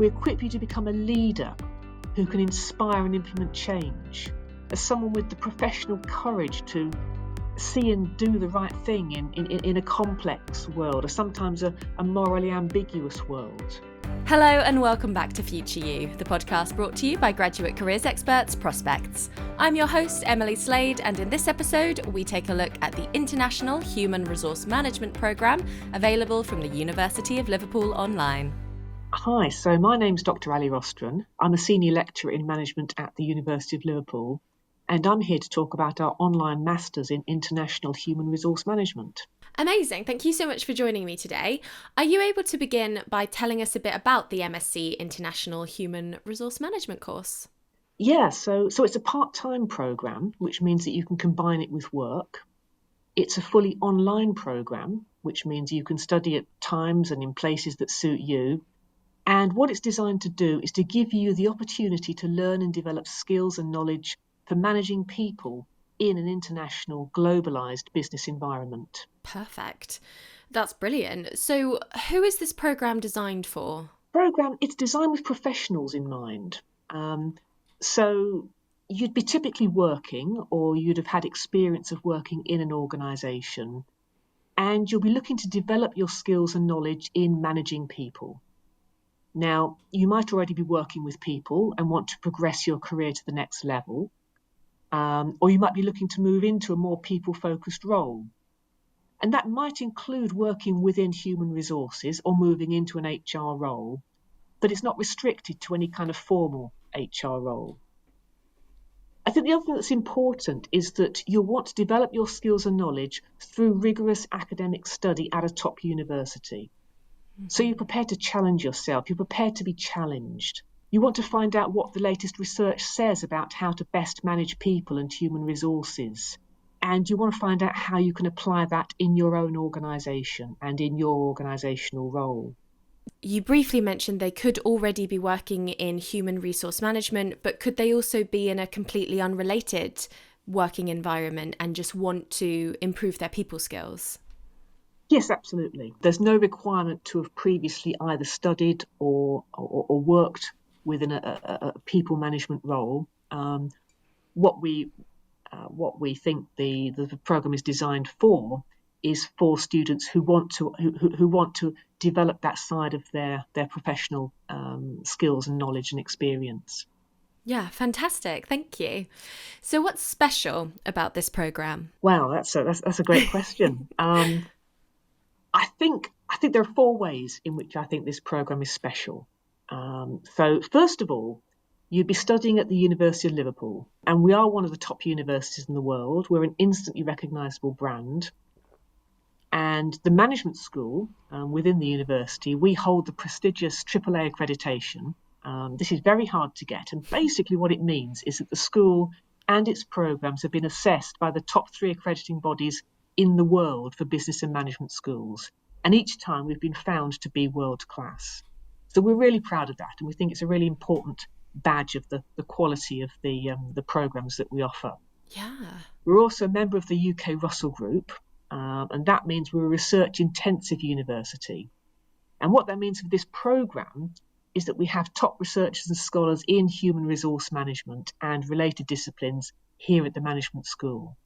We equip you to become a leader who can inspire and implement change, as someone with the professional courage to see and do the right thing in a complex world, or sometimes a morally ambiguous world. Hello and welcome back to Future You, the podcast brought to you by graduate careers experts Prospects. I'm your host, Emily Slade, and in this episode, we take a look at the International Human Resource Management Programme available from the University of Liverpool online. Hi, so my name's Dr Ali Rostron. I'm a senior lecturer in management at the University of Liverpool, and I'm here to talk about our online Masters in International Human Resource Management. Amazing. Thank you so much for joining me today. Are you able to begin by telling us a bit about the MSc International Human Resource Management course? Yeah, so it's a part-time programme, which means that you can combine it with work. It's a fully online programme, which means you can study at times and in places that suit you. And what it's designed to do is to give you the opportunity to learn and develop skills and knowledge for managing people in an international, globalised business environment. Perfect. That's brilliant. So who is this programme designed for? It's designed with professionals in mind. So you'd be typically working, or you'd have had experience of working in an organisation, and you'll be looking to develop your skills and knowledge in managing people. Now, you might already be working with people and want to progress your career to the next level, or you might be looking to move into a more people-focused role. And that might include working within human resources or moving into an HR role, but it's not restricted to any kind of formal HR role. I think the other thing that's important is that you'll want to develop your skills and knowledge through rigorous academic study at a top university. So you're prepared to challenge yourself, you're prepared to be challenged. You want to find out what the latest research says about how to best manage people and human resources. And you want to find out how you can apply that in your own organisation and in your organisational role. You briefly mentioned they could already be working in human resource management, but could they also be in a completely unrelated working environment and just want to improve their people skills? Yes, absolutely. There's no requirement to have previously either studied or worked within a people management role. What we think the program is designed for is for students who want to develop that side of their professional skills and knowledge and experience. Yeah, fantastic. Thank you. So what's special about this program? Wow, that's a great question. I think there are four ways in which I think this program is special. So first of all, you'd be studying at the University of Liverpool, and we are one of the top universities in the world. We're an instantly recognisable brand. And the management school within the university, we hold the prestigious AAA accreditation. This is very hard to get. And basically what it means is that the school and its programmes have been assessed by the top 3 accrediting bodies in the world for business and management schools. And each time we've been found to be world class. So we're really proud of that. And we think it's a really important badge of the quality of the programmes that we offer. Yeah. We're also a member of the UK Russell Group. And that means we're a research-intensive university. And what that means for this programme is that we have top researchers and scholars in human resource management and related disciplines here at the management school.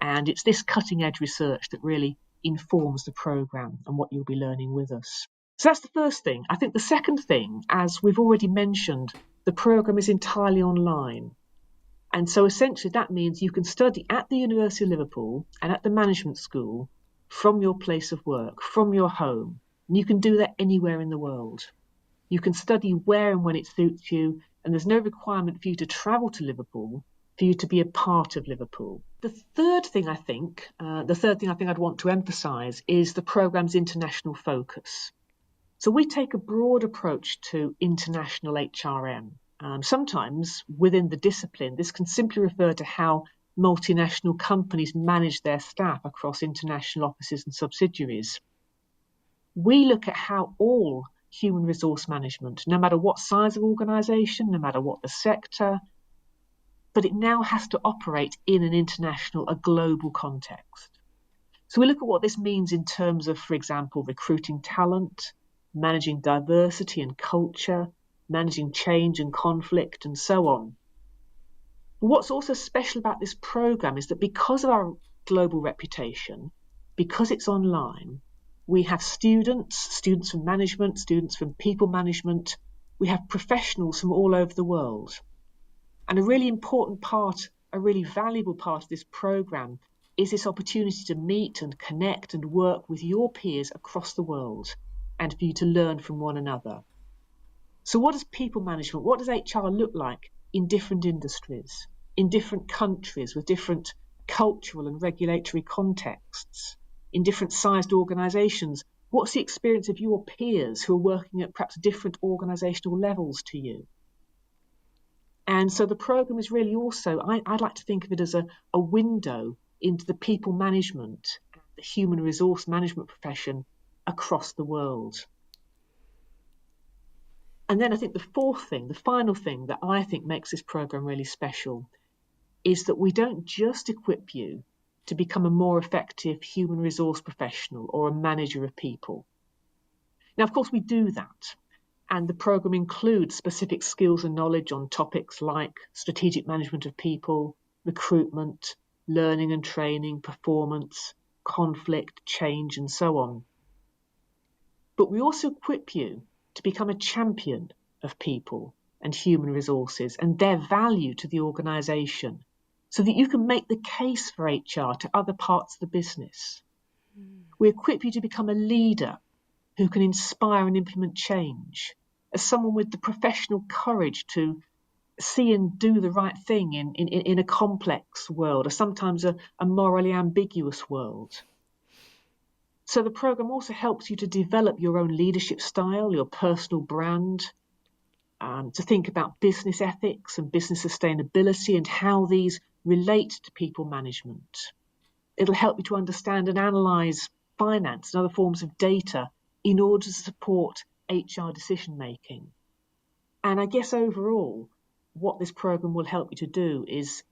And it's this cutting-edge research that really informs the programme and what you'll be learning with us. So that's the first thing. I think the second thing, as we've already mentioned, the programme is entirely online. And so essentially that means you can study at the University of Liverpool and at the management school from your place of work, from your home. And you can do that anywhere in the world. You can study where and when it suits you, and there's no requirement for you to travel to Liverpool for you to be a part of Liverpool. The third thing I think I'd want to emphasise is the programme's international focus. So we take a broad approach to international HRM. Sometimes within the discipline, this can simply refer to how multinational companies manage their staff across international offices and subsidiaries. We look at how all human resource management, no matter what size of organisation, no matter what the sector, but it now has to operate in an international, a global context. So we look at what this means in terms of, for example, recruiting talent, managing diversity and culture, managing change and conflict, and so on. But what's also special about this programme is that because of our global reputation, because it's online, we have students from management, students from people management, we have professionals from all over the world. And a really important part, a really valuable part of this programme is this opportunity to meet and connect and work with your peers across the world and for you to learn from one another. So what does people management, what does HR look like in different industries, in different countries with different cultural and regulatory contexts, in different sized organisations? What's the experience of your peers who are working at perhaps different organisational levels to you? And so the programme is really also, I'd like to think of it as a window into the people management, the human resource management profession across the world. And then I think the final thing that I think makes this programme really special is that we don't just equip you to become a more effective human resource professional or a manager of people. Now, of course, we do that. And the programme includes specific skills and knowledge on topics like strategic management of people, recruitment, learning and training, performance, conflict, change, and so on. But we also equip you to become a champion of people and human resources and their value to the organisation, so that you can make the case for HR to other parts of the business. We equip you to become a leader who can inspire and implement change, as someone with the professional courage to see and do the right thing in a complex world, or sometimes a morally ambiguous world. So the programme also helps you to develop your own leadership style, your personal brand, to think about business ethics and business sustainability and how these relate to people management. It'll help you to understand and analyse finance and other forms of data in order to support HR decision making. And I guess overall, what this programme will help you to do is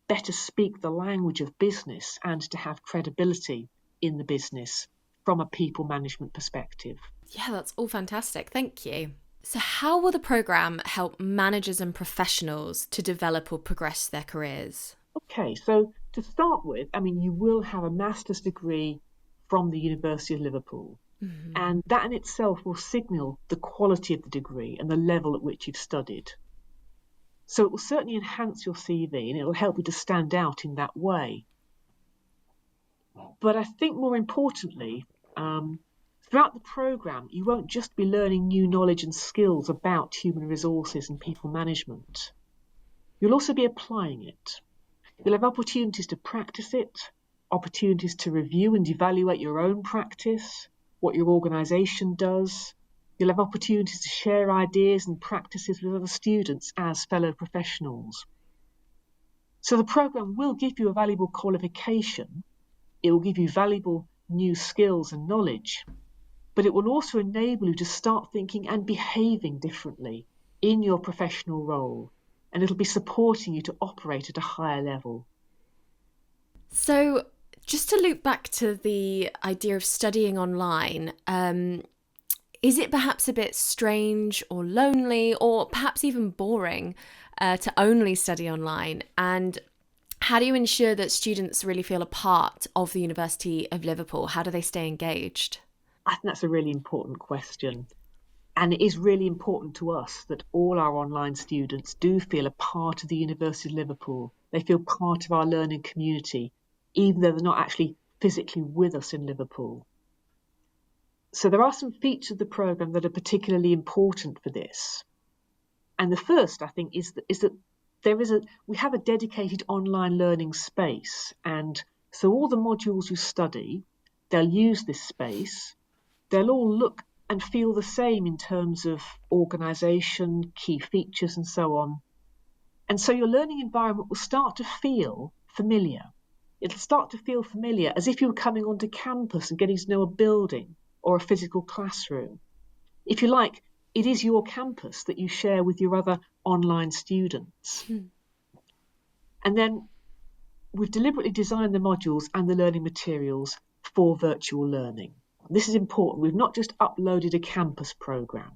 better speak the language of business and to have credibility in the business from a people management perspective. Yeah, that's all fantastic. Thank you. So how will the programme help managers and professionals to develop or progress their careers? Okay, so to start with, you will have a master's degree from the University of Liverpool. Mm-hmm. And that in itself will signal the quality of the degree and the level at which you've studied. So it will certainly enhance your CV and it will help you to stand out in that way. But I think more importantly, throughout the programme, you won't just be learning new knowledge and skills about human resources and people management. You'll also be applying it. You'll have opportunities to practice it, opportunities to review and evaluate your own practice, what your organisation does. You'll have opportunities to share ideas and practices with other students as fellow professionals. So the programme will give you a valuable qualification. It will give you valuable new skills and knowledge, but it will also enable you to start thinking and behaving differently in your professional role, and it'll be supporting you to operate at a higher level. So just to loop back to the idea of studying online, is it perhaps a bit strange or lonely or perhaps even boring to only study online? And how do you ensure that students really feel a part of the University of Liverpool? How do they stay engaged? I think that's a really important question. And it is really important to us that all our online students do feel a part of the University of Liverpool. They feel part of our learning community, even though they're not actually physically with us in Liverpool. So there are some features of the programme that are particularly important for this. And the first, I think, is that we have a dedicated online learning space. And so all the modules you study, they'll use this space. They'll all look and feel the same in terms of organisation, key features, and so on. And so your learning environment will start to feel familiar. It'll start to feel familiar as if you were coming onto campus and getting to know a building or a physical classroom. If you like, it is your campus that you share with your other online students. And then we've deliberately designed the modules and the learning materials for virtual learning. This is important. We've not just uploaded a campus programme.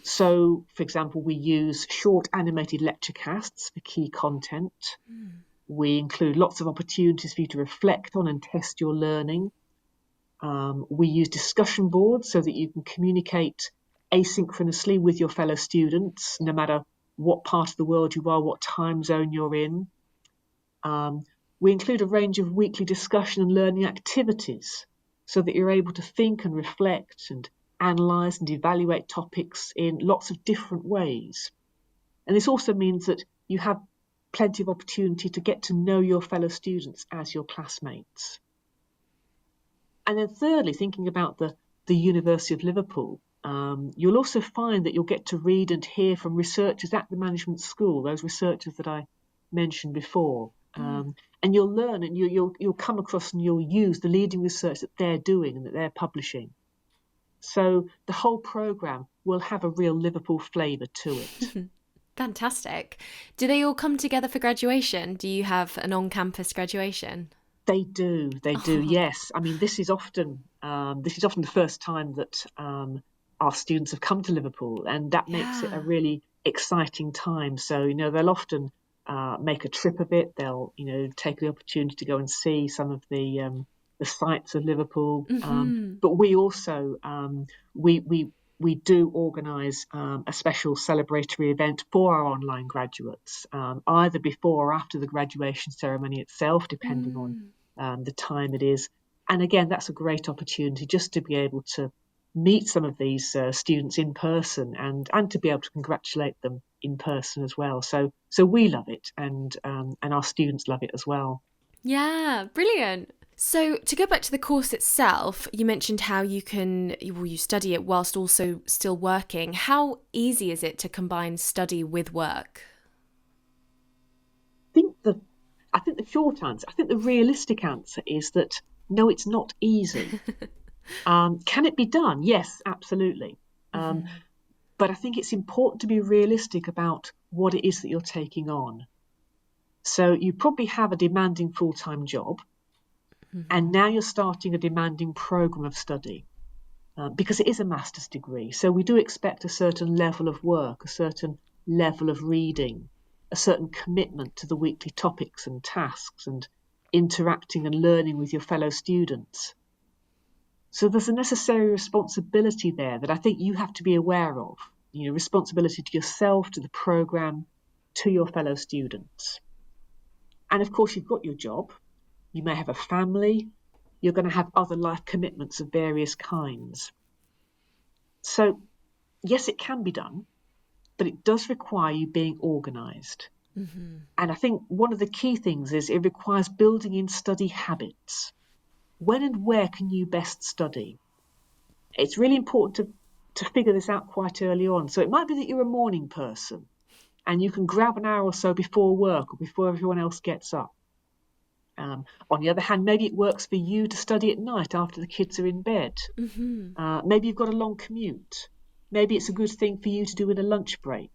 So, for example, we use short animated lecture casts for key content. We include lots of opportunities for you to reflect on and test your learning. We use discussion boards so that you can communicate asynchronously with your fellow students, no matter what part of the world you are, what time zone you're in. We include a range of weekly discussion and learning activities so that you're able to think and reflect and analyse and evaluate topics in lots of different ways. And this also means that you have plenty of opportunity to get to know your fellow students as your classmates. And then thirdly, thinking about the University of Liverpool, you'll also find that you'll get to read and hear from researchers at the management school, those researchers that I mentioned before. And you'll learn and you'll come across and you'll use the leading research that they're doing and that they're publishing. So the whole programme will have a real Liverpool flavour to it. Fantastic. Do they all come together for graduation? Do you have an on-campus graduation? They do, yes. I mean, this is often the first time that our students have come to Liverpool, and that makes it a really exciting time. So, they'll often make a trip of it. They'll, take the opportunity to go and see some of the sights of Liverpool. But we also we do organise a special celebratory event for our online graduates, either before or after the graduation ceremony itself, depending on the time it is. And again, that's a great opportunity just to be able to meet some of these students in person and to be able to congratulate them in person as well. So we love it, and our students love it as well. Yeah, brilliant. So to go back to the course itself, you mentioned how you study it whilst also still working. How easy is it to combine study with work? I think the short answer, I think the realistic answer is that no, it's not easy. Can it be done? Yes, absolutely. But I think it's important to be realistic about what it is that you're taking on. So you probably have a demanding full-time job, and now you're starting a demanding programme of study, because it is a master's degree. So we do expect a certain level of work, a certain level of reading, a certain commitment to the weekly topics and tasks and interacting and learning with your fellow students. So there's a necessary responsibility there that I think you have to be aware of, responsibility to yourself, to the programme, to your fellow students. And of course, you've got your job, you may have a family, you're going to have other life commitments of various kinds. So yes, it can be done, but it does require you being organised. And I think one of the key things is it requires building in study habits. When and where can you best study? It's really important to figure this out quite early on. So it might be that you're a morning person and you can grab an hour or so before work or before everyone else gets up. On the other hand, maybe it works for you to study at night after the kids are in bed. Maybe you've got a long commute. Maybe it's a good thing for you to do in a lunch break.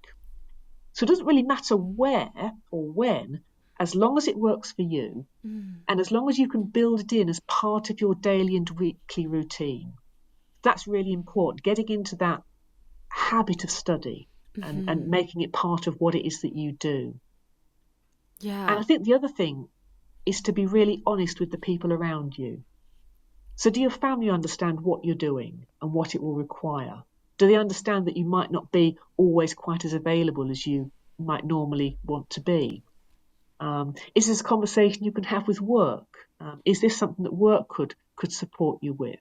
So it doesn't really matter where or when, as long as it works for you, and as long as you can build it in as part of your daily and weekly routine. That's really important, getting into that habit of study and making it part of what it is that you do. Yeah. And I think the other thing is to be really honest with the people around you. So do your family understand what you're doing and what it will require? Do they understand that you might not be always quite as available as you might normally want to be? Is this a conversation you can have with work? Is this something that work could support you with?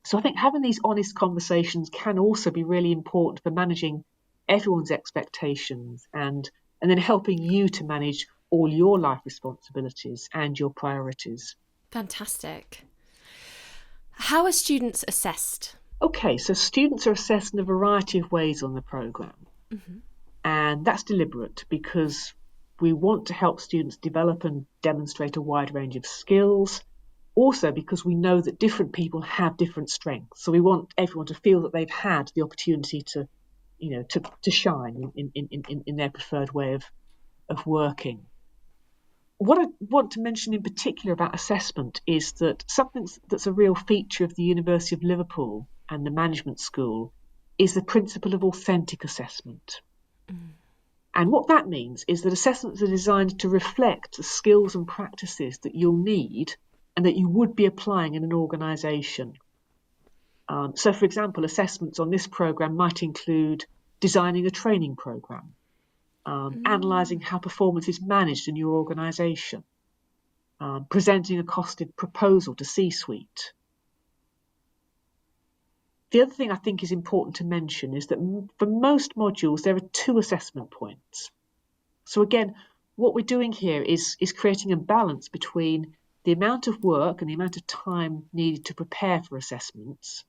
So I think having these honest conversations can also be really important for managing everyone's expectations and then helping you to manage all your life responsibilities and your priorities. Fantastic. How are students assessed? Okay, so students are assessed in a variety of ways on the programme. And that's deliberate because we want to help students develop and demonstrate a wide range of skills. Also because we know that different people have different strengths. So we want everyone to feel that they've had the opportunity to shine in their preferred way of working. What I want to mention in particular about assessment is that something that's a real feature of the University of Liverpool and the management school is the principle of authentic assessment. And what that means is that assessments are designed to reflect the skills and practices that you'll need and that you would be applying in an organisation. So, for example, assessments on this programme might include designing a training programme, analysing how performance is managed in your organisation, presenting a costed proposal to C-suite. The other thing I think is important to mention is that for most modules, there are 2 assessment points. So again, what we're doing here is creating a balance between the amount of work and the amount of time needed to prepare for assessments,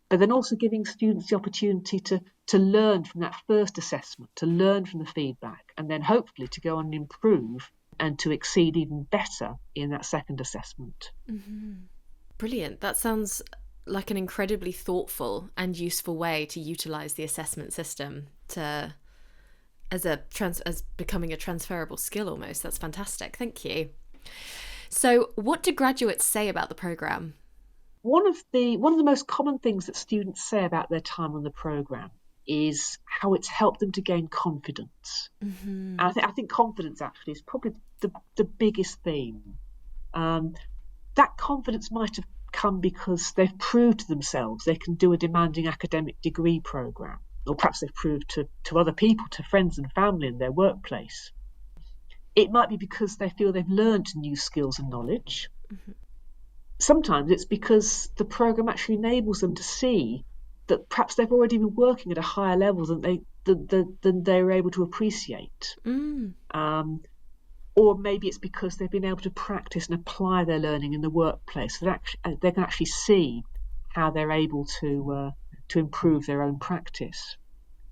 but then also giving students the opportunity to learn from that first assessment, to learn from the feedback, and then hopefully to go on and improve and to exceed even better in that second assessment. Brilliant. That sounds like an incredibly thoughtful and useful way to utilise the assessment system as becoming a transferable skill almost. That's fantastic. Thank you. So what do graduates say about the programme? One of the most common things that students say about their time on the programme is how it's helped them to gain confidence. And I think confidence actually is probably the biggest theme. That confidence might have come because they've proved to themselves they can do a demanding academic degree programme, or perhaps they've proved to other people, to friends and family in their workplace. It might be because they feel they've learned new skills and knowledge. Sometimes it's because the programme actually enables them to see that perhaps they've already been working at a higher level than they were able to appreciate. Or maybe it's because they've been able to practice and apply their learning in the workplace, so that they can actually see how they're able to improve their own practice.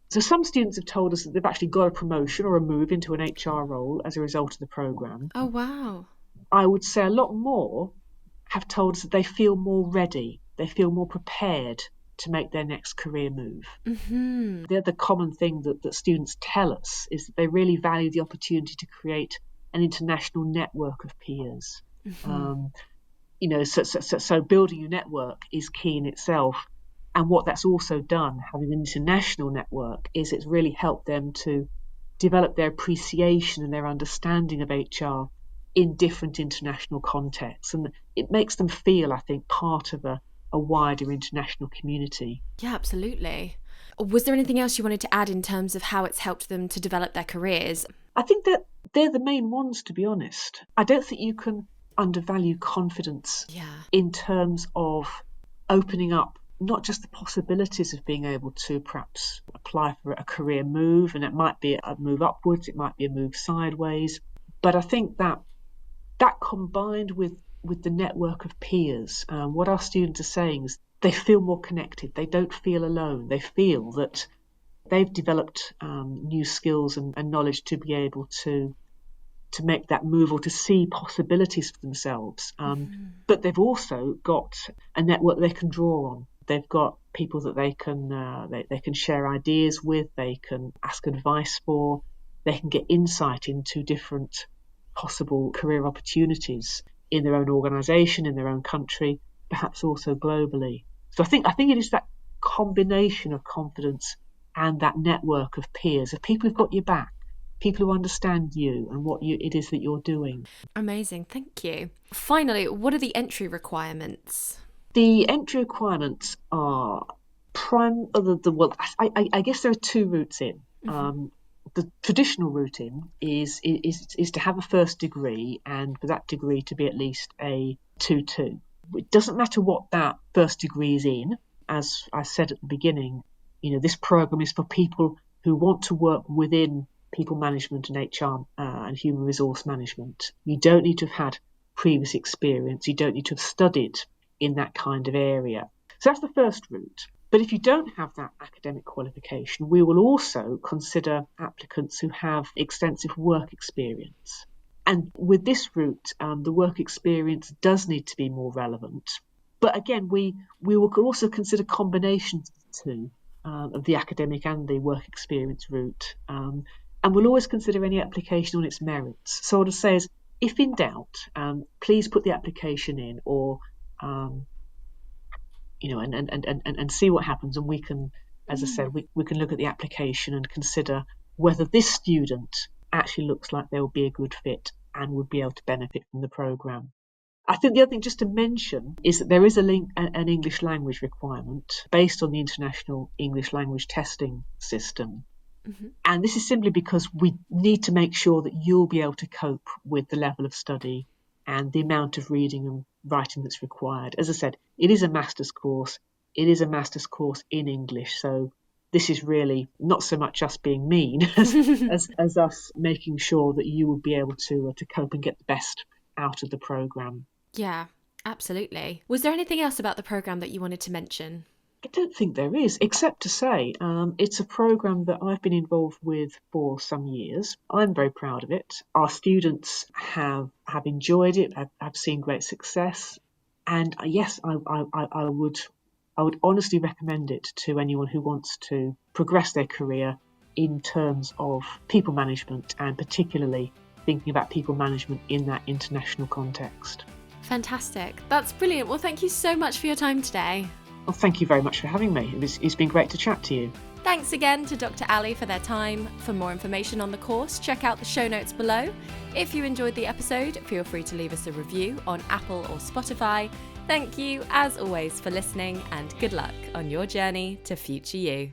So some students have told us that they've actually got a promotion or a move into an HR role as a result of the programme. Oh, wow. I would say a lot more have told us that they feel more ready, they feel more prepared to make their next career move. The other common thing that students tell us is that they really value the opportunity to create an international network of peers. So building a network is key in itself. And what that's also done, having an international network, is it's really helped them to develop their appreciation and their understanding of HR in different international contexts. And it makes them feel, I think, part of a wider international community. Yeah, absolutely. Was there anything else you wanted to add in terms of how it's helped them to develop their careers? I think that they're the main ones, to be honest. I don't think you can undervalue confidence in terms of opening up not just the possibilities of being able to perhaps apply for a career move, and it might be a move upwards, it might be a move sideways, but I think that combined with the network of peers, what our students are saying is they feel more connected, they don't feel alone, they feel that they've developed new skills and knowledge to be able to make that move or to see possibilities for themselves. But they've also got a network they can draw on. They've got people that they can share ideas with, they can ask advice for, they can get insight into different possible career opportunities in their own organisation, in their own country, perhaps also globally. So I think it is that combination of confidence and that network of peers, of people who've got your back, people who understand you and what it is that you're doing. Amazing, thank you. Finally, what are the entry requirements? The entry requirements are I guess there are 2 routes in. The traditional route in is to have a first degree, and for that degree to be at least a 2-2. It doesn't matter what that first degree is in. As I said at the beginning, this programme is for people who want to work within people management and HR and human resource management. You don't need to have had previous experience. You don't need to have studied in that kind of area. So that's the first route. But if you don't have that academic qualification, we will also consider applicants who have extensive work experience. And with this route, the work experience does need to be more relevant. But again, we will also consider combinations of the 2, of the academic and the work experience route. And we'll always consider any application on its merits. So what I say is, if in doubt, please put the application in, or and see what happens, and we can As I said, we can look at the application and consider whether this student actually looks like they'll be a good fit and would be able to benefit from the programme. I think the other thing just to mention is that there is an English language requirement based on the International English Language Testing System. Mm-hmm. And this is simply because we need to make sure that you'll be able to cope with the level of study and the amount of reading and writing that's required. As I said, it is a master's course. It is a master's course in English. So this is really not so much us being mean as us making sure that you will be able to cope and get the best out of the programme. Yeah, absolutely. Was there anything else about the programme that you wanted to mention? I don't think there is, except to say it's a programme that I've been involved with for some years. I'm very proud of it. Our students have enjoyed it, have seen great success. And yes, I would honestly recommend it to anyone who wants to progress their career in terms of people management, and particularly thinking about people management in that international context. Fantastic. That's brilliant. Well, thank you so much for your time today. Well, thank you very much for having me. It's been great to chat to you. Thanks again to Dr Ali for their time. For more information on the course, check out the show notes below. If you enjoyed the episode, feel free to leave us a review on Apple or Spotify. Thank you, as always, for listening, and good luck on your journey to future you.